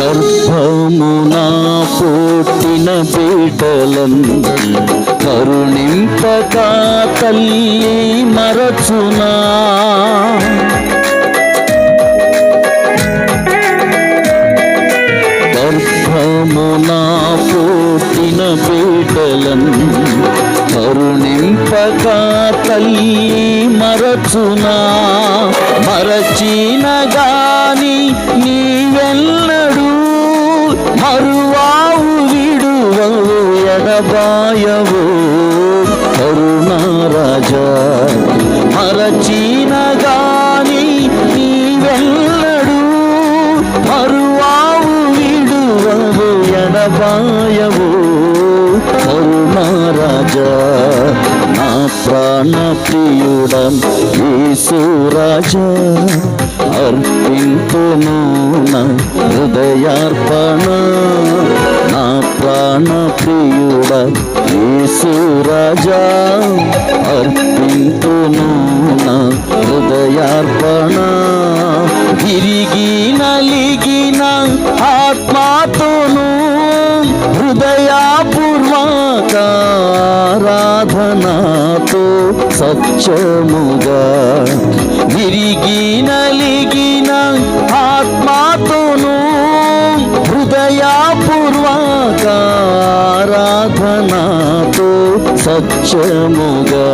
గర్భమున పుట్టిన బిడ్డలను కరుణింపక తల్లి మరచునా. గర్భమున పుట్టిన బిడ్డలను కరుణింపక తల్లి మరచునా. మరచిన గాని నీవెన్నడూ మరువావు విడువవు ఎడబాయవు కరుణారాజా. మరచిన గాని నీవెన్నడూ మరువావు విడువవు ఎడబాయవు కరుణారాజా. నా ప్రాణ ప్రియుడా యేసురాజా అర్పింతును నా హృదయార్పణ. నా ప్రాణ ప్రియుడా యేసురాజా అర్పింతును నా హృదయార్పణ. విరిగి నలిగిన ఆత్మతోను హృదయపూర్వక ఆరాధనతో సత్యముగా. విరిగి నలిగిన ఆత్మతోను హృదయపూర్వక ఆరాధనతో సత్యముగా.